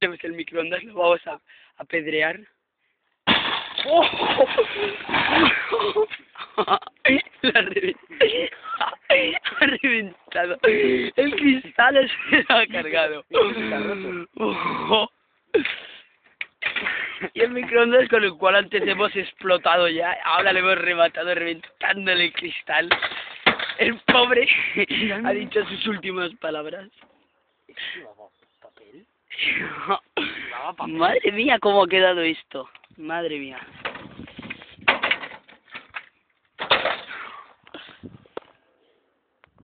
Tenemos el microondas, lo vamos a apedrear. ¡Oh! Ha reventado. El cristal se lo ha cargado. ¡Oh! Y el microondas con el cual antes hemos explotado ya, ahora le hemos rematado reventándole el cristal. El pobre ha dicho sus últimas palabras. ¿Papel? Madre mía, cómo ha quedado esto. Madre mía.